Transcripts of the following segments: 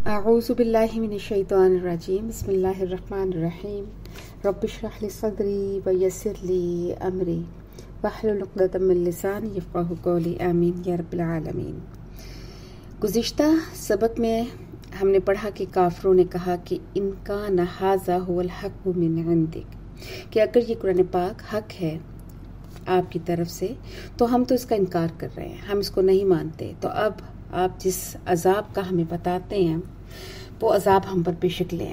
اعوذ باللہ من الشیطان الرجیم بسم اللہ الرحمن الرحیم رب اشرح لی صدری ویسر لی امری واحلل عقدۃ من لسانی یفقہوا قولی آمین یا رب العالمین۔ گزشتہ سبق میں ہم نے پڑھا کہ کافروں نے کہا کہ ان کان ھذا ھو الحق من عندک، کہ اگر یہ قرآن پاک حق ہے آپ کی طرف سے تو ہم تو اس کا انکار کر رہے ہیں، ہم اس کو نہیں مانتے۔ تو اب آپ جس عذاب کا ہمیں بتاتے ہیں وہ عذاب ہم پر بے شک لیں،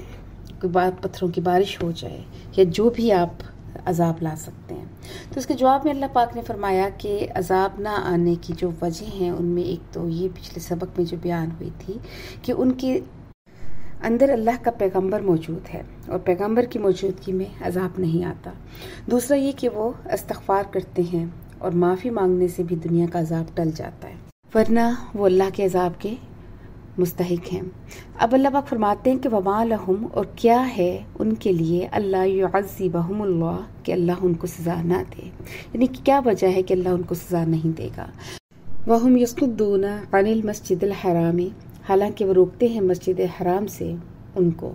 کوئی بات پتھروں کی بارش ہو جائے یا جو بھی آپ عذاب لا سکتے ہیں۔ تو اس کے جواب میں اللہ پاک نے فرمایا کہ عذاب نہ آنے کی جو وجہ ہیں ان میں ایک تو یہ پچھلے سبق میں جو بیان ہوئی تھی کہ ان کے اندر اللہ کا پیغمبر موجود ہے اور پیغمبر کی موجودگی میں عذاب نہیں آتا۔ دوسرا یہ کہ وہ استغفار کرتے ہیں اور معافی مانگنے سے بھی دنیا کا عذاب ٹل جاتا ہے، ورنہ وہ اللہ کے عذاب کے مستحق ہیں۔ اب اللہ پاک فرماتے ہیں کہ وما لہم، اور کیا ہے ان کے لیے، اللہ یعذبہم اللہ، کہ اللہ ان کو سزا نہ دے، یعنی کہ کیا وجہ ہے کہ اللہ ان کو سزا نہیں دے گا۔ وہم یصدون عن المسجد الحرام، حالانکہ وہ روکتے ہیں مسجد حرام سے ان کو۔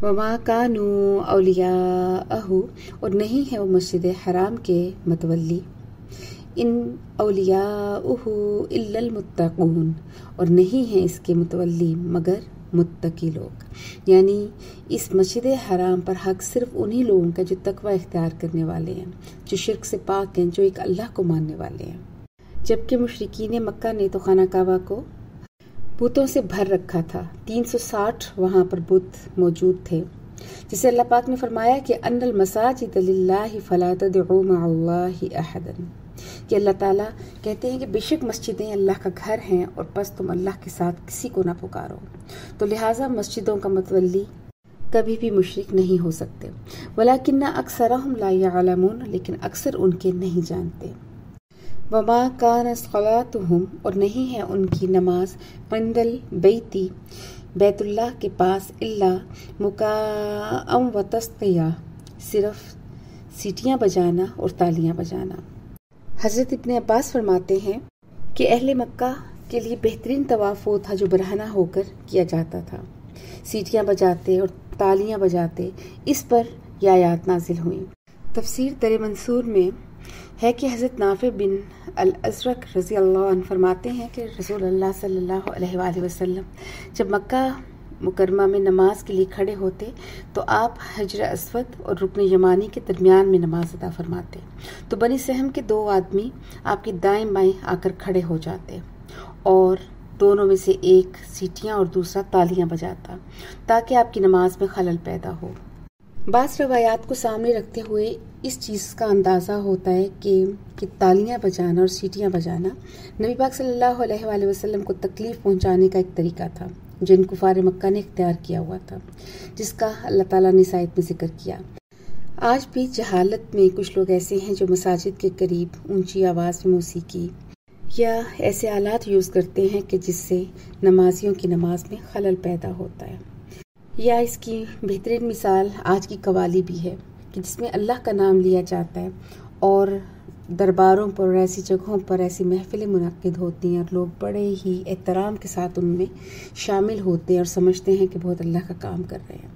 وما کانوا اولیاءہ، اور نہیں ہے وہ مسجد حرام کے متولی۔ ان اولیاءہ الا المتقون، اور نہیں ہیں اس کے متولی مگر متقی لوگ، یعنی اس مسجد حرام پر حق صرف انہی لوگوں کا جو تقوی اختیار کرنے والے ہیں، جو شرک سے پاک ہیں، جو ایک اللہ کو ماننے والے ہیں۔ جبکہ مشرکین مکہ نے تو خانہ کعبہ کو بتوں سے بھر رکھا تھا، 360 وہاں پر بت موجود تھے، جسے اللہ پاک نے فرمایا کہ ان المساجد للہ فلا تدعوا مع اللہ احدا، کہ اللہ تعالیٰ کہتے ہیں کہ بے شک مسجدیں اللہ کا گھر ہیں اور بس تم اللہ کے ساتھ کسی کو نہ پکارو۔ تو لہٰذا مسجدوں کا متولی کبھی بھی مشرک نہیں ہو سکتے۔ ولیکن اکثرہم لا یعلمون، لیکن اکثر ان کے نہیں جانتے۔ وما کان صلاتہم، اور نہیں ہے ان کی نماز، عند البیت، بیت اللہ کے پاس، الا مکاء و تصدیہ، صرف سیٹیاں بجانا اور تالیاں بجانا۔ حضرت ابن عباس فرماتے ہیں کہ اہل مکہ کے لیے بہترین طواف وہ تھا جو برہنہ ہو کر کیا جاتا تھا، سیٹیاں بجاتے اور تالیاں بجاتے۔ اس پر یہ آیات نازل ہوئیں۔ تفسیر در منصور میں ہے کہ حضرت نافع بن الازرق رضی اللہ عنہ فرماتے ہیں کہ رسول اللہ صلی اللہ علیہ وآلہ وسلم جب مکہ مکرمہ میں نماز کے لیے کھڑے ہوتے تو آپ حجر اسود اور رکن یمانی کے درمیان میں نماز ادا فرماتے، تو بنی سہم کے 2 آدمی آپ کے دائیں بائیں آ کر کھڑے ہو جاتے اور دونوں میں سے ایک سیٹیاں اور دوسرا تالیاں بجاتا تاکہ آپ کی نماز میں خلل پیدا ہو۔ بعض روایات کو سامنے رکھتے ہوئے اس چیز کا اندازہ ہوتا ہے کہ تالیاں بجانا اور سیٹیاں بجانا نبی پاک صلی اللہ علیہ وآلہ وسلم کو تکلیف پہنچانے کا ایک طریقہ تھا جو ان کفار مکہ نے اختیار کیا ہوا تھا، جس کا اللہ تعالیٰ نے اس آیت میں ذکر کیا۔ آج بھی جہالت میں کچھ لوگ ایسے ہیں جو مساجد کے قریب اونچی آواز میں موسیقی یا ایسے آلات یوز کرتے ہیں کہ جس سے نمازیوں کی نماز میں خلل پیدا ہوتا ہے۔ یا اس کی بہترین مثال آج کی قوالی بھی ہے کہ جس میں اللہ کا نام لیا جاتا ہے اور درباروں پر اور ایسی جگہوں پر ایسی محفلیں منعقد ہوتی ہیں اور لوگ بڑے ہی احترام کے ساتھ ان میں شامل ہوتے ہیں اور سمجھتے ہیں کہ بہت اللہ کا کام کر رہے ہیں۔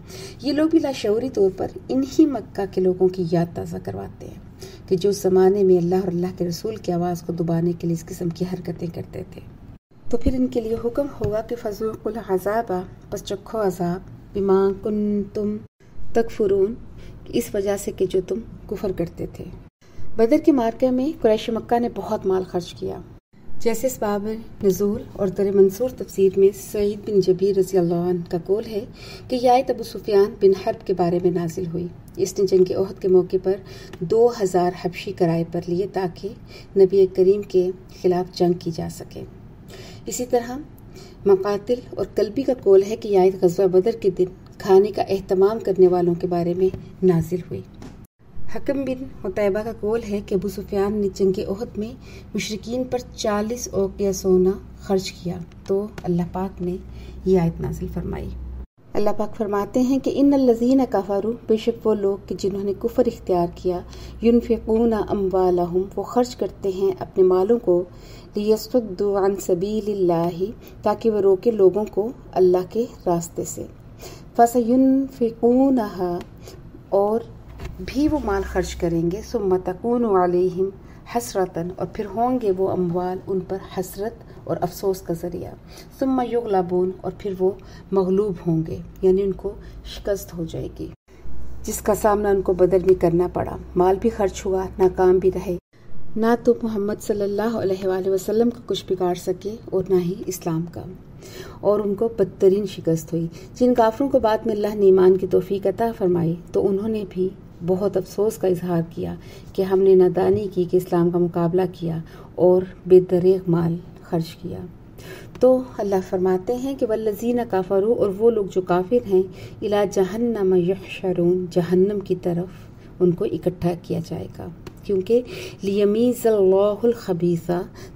یہ لوگ بھی لاشعوری طور پر انہی مکہ کے لوگوں کی یاد تازہ کرواتے ہیں کہ جو زمانے میں اللہ اور اللہ کے رسول کی آواز کو دبانے کے لیے اس قسم کی حرکتیں کرتے تھے۔ تو پھر ان کے لیے حکم ہوگا کہ فذوقوا العذاب، پس چکھو عذاب، بما کنتم تکفرون، اس وجہ سے کہ جو تم کفر کرتے تھے۔ بدر کے معرکہ میں قریش مکہ نے بہت مال خرچ کیا، جیسے اسباب نزول اور در منصور تفسیر میں سعید بن جبیر رضی اللہ عنہ کا قول ہے کہ یہ آیت ابو سفیان بن حرب کے بارے میں نازل ہوئی۔ اس نے جنگ احد کے موقع پر 2000 حبشی کرائے پر لیے تاکہ نبی کریم کے خلاف جنگ کی جا سکے۔ اسی طرح مقاتل اور کلبی کا قول ہے کہ یہ آیت غزوہ بدر کے دن کھانے کا اہتمام کرنے والوں کے بارے میں نازل ہوئی۔ حکم بن عتیبہ کا قول ہے کہ ابو سفیان نے جنگ احد میں مشرکین پر 40 اوقیہ سونا خرچ کیا، تو اللہ پاک نے یہ آیت نازل فرمائی۔ اللہ پاک فرماتے ہیں کہ ان الذین کفروا، بے شک وہ لوگ کہ جنہوں نے کفر اختیار کیا، ینفقون اموالہم، وہ خرچ کرتے ہیں اپنے مالوں کو، لیصدوا عن سبیل اللہ، تاکہ وہ روکے لوگوں کو اللہ کے راستے سے، فسینفقونہا، اور بھی وہ مال خرچ کریں گے، ثم تکون علیہم حسرتاً، اور پھر ہوں گے وہ اموال ان پر حسرت اور افسوس کا ذریعہ، ثم یغلبون، اور پھر وہ مغلوب ہوں گے، یعنی ان کو شکست ہو جائے گی، جس کا سامنا ان کو بدر میں کرنا پڑا، مال بھی خرچ ہوا، ناکام بھی رہے، نہ تو محمد صلی اللہ علیہ وآلہ وسلم کا کچھ بگاڑ سکے اور نہ ہی اسلام کا، اور ان کو بدترین شکست ہوئی۔ جن کافروں کو بعد میں اللہ نے ایمان کی توفیق عطا فرمائی تو انہوں نے بھی بہت افسوس کا اظہار کیا کہ ہم نے نادانی کی کہ اسلام کا مقابلہ کیا اور بے دریغ مال خرچ کیا۔ تو اللہ فرماتے ہیں کہ والذین کفروا، اور وہ لوگ جو کافر ہیں، الی جہنم یحشرون، جہنم کی طرف ان کو اکٹھا کیا جائے گا، کیونکہ لیمیز اللہ الخبیث،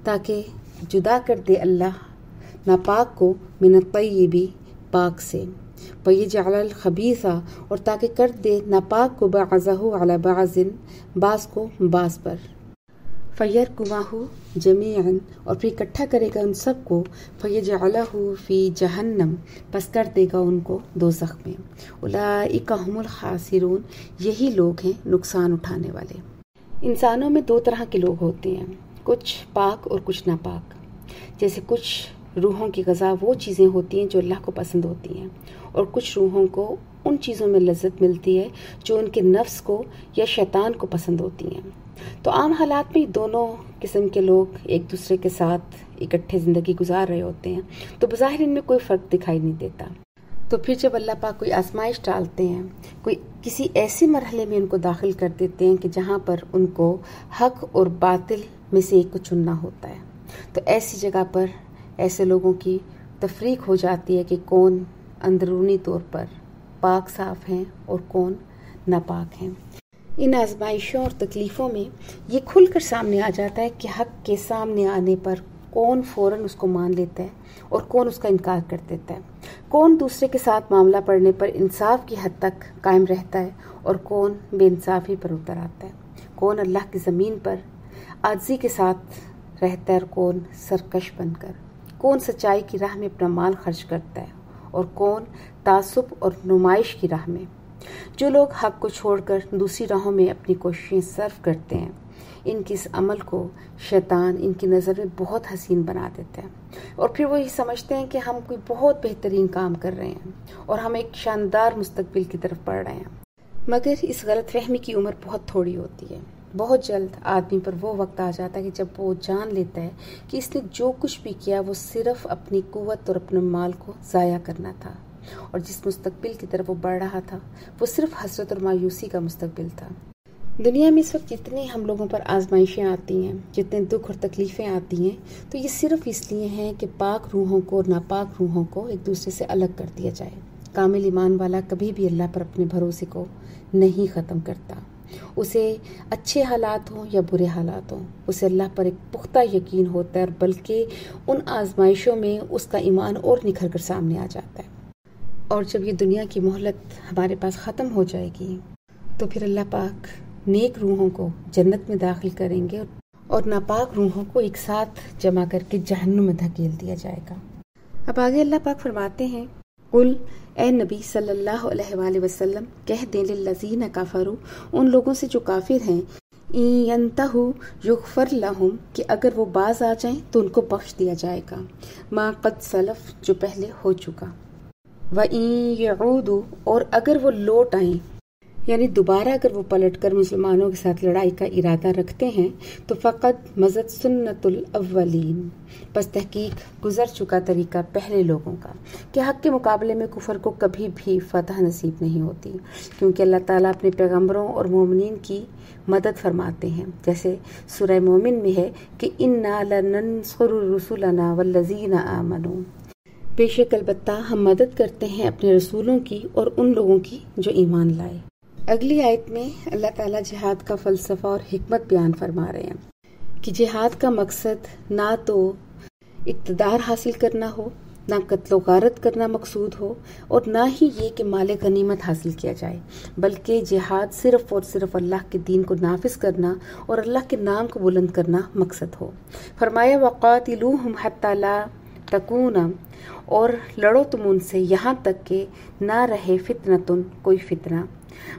تاکہ جدا کر دے اللہ ناپاک کو من الطیب، پاک سے، وَيَجْعَلَ الْخَبِيثَ، اور تاکہ کر دے ناپاک کو بَعْضَهُ عَلَى بَعْضٍ، بعض کو بعض پر، فَيَرْكُمَهُ جَمِيعًا، اور پھر اکٹھا کرے گا ان سب کو، فَيَجْعَلَهُ فِي جَهَنَّمَ، پس کر دے گا ان کو دوزخ میں، أُولَئِكَ هُمُ الْخَاسِرُونَ، یہی لوگ ہیں نقصان اٹھانے والے۔ انسانوں میں دو طرح کے لوگ ہوتے ہیں، کچھ پاک اور کچھ ناپاک۔ جیسے کچھ روحوں کی غذا وہ چیزیں ہوتی ہیں جو اللہ کو پسند ہوتی ہیں، اور کچھ روحوں کو ان چیزوں میں لذت ملتی ہے جو ان کے نفس کو یا شیطان کو پسند ہوتی ہیں۔ تو عام حالات میں دونوں قسم کے لوگ ایک دوسرے کے ساتھ اکٹھے زندگی گزار رہے ہوتے ہیں، تو بظاہر ان میں کوئی فرق دکھائی نہیں دیتا۔ تو پھر جب اللہ پاک کوئی آزمائش ڈالتے ہیں، کوئی کسی ایسے مرحلے میں ان کو داخل کر دیتے ہیں کہ جہاں پر ان کو حق اور باطل میں سے ایک کو چننا ہوتا ہے، تو ایسی جگہ پر ایسے لوگوں کی تفریق ہو جاتی ہے کہ کون اندرونی طور پر پاک صاف ہیں اور کون ناپاک ہیں۔ ان آزمائشوں اور تکلیفوں میں یہ کھل کر سامنے آ جاتا ہے کہ حق کے سامنے آنے پر کون فوراً اس کو مان لیتا ہے اور کون اس کا انکار کر دیتا ہے، کون دوسرے کے ساتھ معاملہ پڑنے پر انصاف کی حد تک قائم رہتا ہے اور کون بے انصافی پر اتر آتا ہے، کون اللہ کی زمین پر عاجزی کے ساتھ رہتا ہے اور کون سرکش بن کر، کون سچائی کی راہ میں اپنا مال خرچ کرتا ہے اور کون تعصب اور نمائش کی راہ میں۔ جو لوگ حق کو چھوڑ کر دوسری راہوں میں اپنی کوششیں صرف کرتے ہیں، ان کی اس عمل کو شیطان ان کی نظر میں بہت حسین بنا دیتا ہے، اور پھر وہ یہ سمجھتے ہیں کہ ہم کوئی بہت بہترین کام کر رہے ہیں اور ہم ایک شاندار مستقبل کی طرف بڑھ رہے ہیں۔ مگر اس غلط فہمی کی عمر بہت تھوڑی ہوتی ہے۔ بہت جلد آدمی پر وہ وقت آ جاتا ہے کہ جب وہ جان لیتا ہے کہ اس نے جو کچھ بھی کیا وہ صرف اپنی قوت اور اپنے مال کو ضائع کرنا تھا، اور جس مستقبل کی طرف وہ بڑھ رہا تھا وہ صرف حسرت اور مایوسی کا مستقبل تھا۔ دنیا میں اس وقت جتنی ہم لوگوں پر آزمائشیں آتی ہیں، جتنے دکھ اور تکلیفیں آتی ہیں، تو یہ صرف اس لیے ہیں کہ پاک روحوں کو اور ناپاک روحوں کو ایک دوسرے سے الگ کر دیا جائے۔ کامل ایمان والا کبھی بھی اللہ پر اپنے بھروسے کو نہیں ختم کرتا، اسے اچھے حالات ہوں یا برے حالات ہوں، اسے اللہ پر ایک پختہ یقین ہوتا ہے، اور بلکہ ان آزمائشوں میں اس کا ایمان اور نکھر کر سامنے آ جاتا ہے۔ اور جب یہ دنیا کی مہلت ہمارے پاس ختم ہو جائے گی تو پھر اللہ پاک نیک روحوں کو جنت میں داخل کریں گے اور ناپاک روحوں کو ایک ساتھ جمع کر کے جہنم میں دھکیل دیا جائے گا۔ اب آگے اللہ پاک فرماتے ہیں، قل، اے نبی صلی اللہ علیہ وآلہ وسلم، کہہ دیں للذین کفروا، ان لوگوں سے جو کافر ہیں، ان ینتہوا یغفر لہم، کہ اگر وہ باز آ جائیں تو ان کو بخش دیا جائے گا، ما قد سلف، جو پہلے ہو چکا، وَإِن يَعُودُوا، اور اگر وہ لوٹ آئیں، یعنی دوبارہ اگر وہ پلٹ کر مسلمانوں کے ساتھ لڑائی کا ارادہ رکھتے ہیں، تو فقط مضت سنت الاولین، پس تحقیق گزر چکا طریقہ پہلے لوگوں کا، کہ حق کے مقابلے میں کفر کو کبھی بھی فتح نصیب نہیں ہوتی، کیونکہ اللہ تعالیٰ اپنے پیغمبروں اور مومنین کی مدد فرماتے ہیں، جیسے سورہ مومن میں ہے کہ اِنَّا لَنَنصُرُ رُسُلَنَا وَالَّذِينَ آمَنُوا، بے شک البتہ ہم مدد کرتے ہیں اپنے رسولوں کی اور ان لوگوں کی جو ایمان لائے۔ اگلی آیت میں اللہ تعالیٰ جہاد کا فلسفہ اور حکمت بیان فرما رہے ہیں کہ جہاد کا مقصد نہ تو اقتدار حاصل کرنا ہو، نہ قتل و غارت کرنا مقصود ہو اور نہ ہی یہ کہ مال غنیمت حاصل کیا جائے، بلکہ جہاد صرف اور صرف اللہ کے دین کو نافذ کرنا اور اللہ کے نام کو بلند کرنا مقصد ہو۔ فرمایا وَقَاتِلُوهُمْ حَتَّى لَا تَكُونَ، اور لڑو تم ان سے یہاں تک کہ نہ رہے فتنتن، کوئی فتنہ،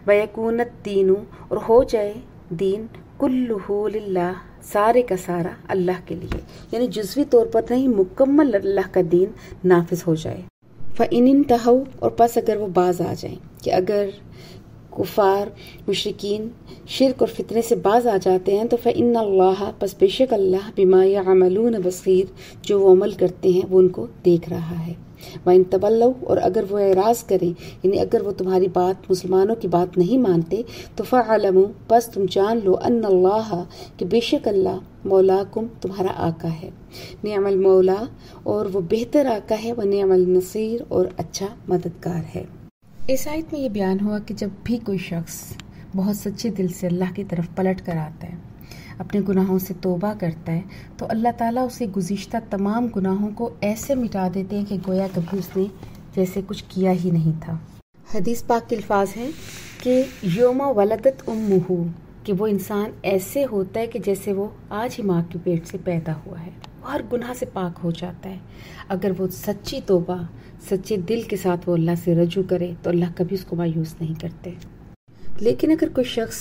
وَيَكُونَ الدِّينُ، اور ہو جائے دین، كُلُّهُ لِلَّهِ، سارے کا سارا اللہ کے لیے، یعنی جزوی طور پر نہیں، مکمل اللہ کا دین نافذ ہو جائے۔ فَإِنِ انْتَهَوْا، اور پس اگر وہ باز آ جائیں، کہ اگر کفار مشرکین شرک اور فتنے سے باز آ جاتے ہیں تو فَإِنَّ اللَّهَ، پس بے شک اللہ، بِمَا يَعْمَلُونَ بَصِيرٌ، جو وہ عمل کرتے ہیں وہ ان کو دیکھ رہا ہے۔ وَإِن تَوَلَّوْا، اور اگر وہ اعراض کریں، یعنی اگر وہ تمہاری بات، مسلمانوں کی بات نہیں مانتے، تو فَاعْلَمُوا، بس تم جان لو، أَنَّ اللَّهَ، کہ بے شک اللہ، مولاکم، تمہارا آقا ہے، نعم المولا، اور وہ بہتر آقا ہے، ونعم النصیر، اور اچھا مددگار ہے۔ اس آیت میں یہ بیان ہوا کہ جب بھی کوئی شخص بہت سچے دل سے اللہ کی طرف پلٹ کر آتا ہے، اپنے گناہوں سے توبہ کرتا ہے، تو اللہ تعالیٰ اسے گزشتہ تمام گناہوں کو ایسے مٹا دیتے ہیں کہ گویا کبھی اس نے جیسے کچھ کیا ہی نہیں تھا۔ حدیث پاک کے الفاظ ہیں کہ یوم ولدت امہ، کہ وہ انسان ایسے ہوتا ہے کہ جیسے وہ آج ہی ماں کے پیٹ سے پیدا ہوا ہے، وہ ہر گناہ سے پاک ہو جاتا ہے۔ اگر وہ سچی توبہ، سچے دل کے ساتھ وہ اللہ سے رجوع کرے تو اللہ کبھی اس کو مایوس نہیں کرتے۔ لیکن اگر کوئی شخص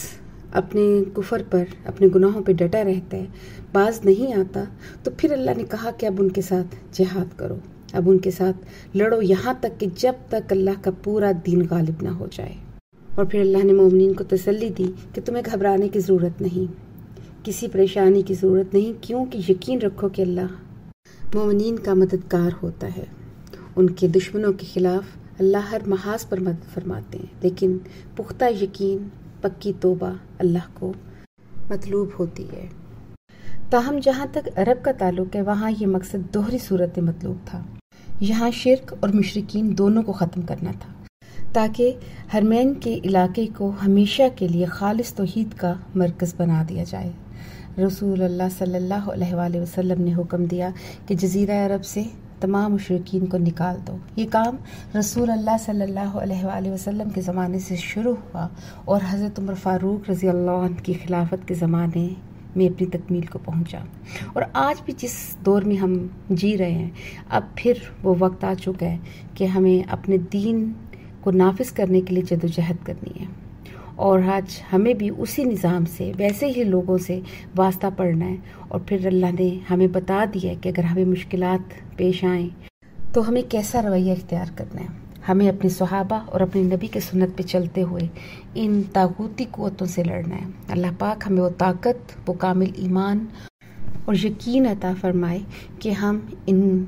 اپنے کفر پر، اپنے گناہوں پہ ڈٹا رہتا ہے، باز نہیں آتا، تو پھر اللہ نے کہا کہ اب ان کے ساتھ جہاد کرو، اب ان کے ساتھ لڑو، یہاں تک کہ جب تک اللہ کا پورا دین غالب نہ ہو جائے۔ اور پھر اللہ نے مومنین کو تسلی دی کہ تمہیں گھبرانے کی ضرورت نہیں، کسی پریشانی کی ضرورت نہیں، کیونکہ یقین رکھو کہ اللہ مومنین کا مددگار ہوتا ہے۔ ان کے دشمنوں کے خلاف اللہ ہر محاذ پر مدد فرماتے ہیں، لیکن پختہ یقین، پکی توبہ اللہ کو مطلوب ہوتی ہے۔ تاہم جہاں تک عرب کا تعلق ہے، وہاں یہ مقصد دوہری صورت مطلوب تھا۔ یہاں شرک اور مشرکین دونوں کو ختم کرنا تھا، تاکہ حرمین کے علاقے کو ہمیشہ کے لیے خالص توحید کا مرکز بنا دیا جائے۔ رسول اللہ صلی اللہ علیہ وآلہ وسلم نے حکم دیا کہ جزیرہ عرب سے تمام مشرکین کو نکال دو۔ یہ کام رسول اللہ صلی اللہ علیہ وآلہ وسلم کے زمانے سے شروع ہوا اور حضرت عمر فاروق رضی اللہ عنہ کی خلافت کے زمانے میں اپنی تکمیل کو پہنچا، اور آج بھی جس دور میں ہم جی رہے ہیں، اب پھر وہ وقت آ چکا ہے کہ ہمیں اپنے دین کو نافذ کرنے کے لیے جدوجہد کرنی ہے، اور آج ہمیں بھی اسی نظام سے، ویسے ہی لوگوں سے واسطہ پڑھنا ہے۔ اور پھر اللہ نے ہمیں بتا دیا کہ اگر ہمیں مشکلات پیش آئیں تو ہمیں کیسا رویہ اختیار کرنا ہے۔ ہمیں اپنے صحابہ اور اپنے نبی کے سنت پہ چلتے ہوئے ان طاغوتی قوتوں سے لڑنا ہے۔ اللہ پاک ہمیں وہ طاقت، وہ کامل ایمان اور یقین عطا فرمائے کہ ہم ان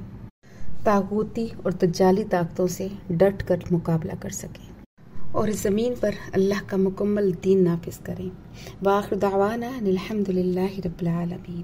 طاغوتی اور دجالی طاقتوں سے ڈٹ کر مقابلہ کر سکیں اور اس زمین پر اللہ کا مکمل دین نافذ کریں۔ وآخر دعوانا ان الحمد للہ رب العالمین۔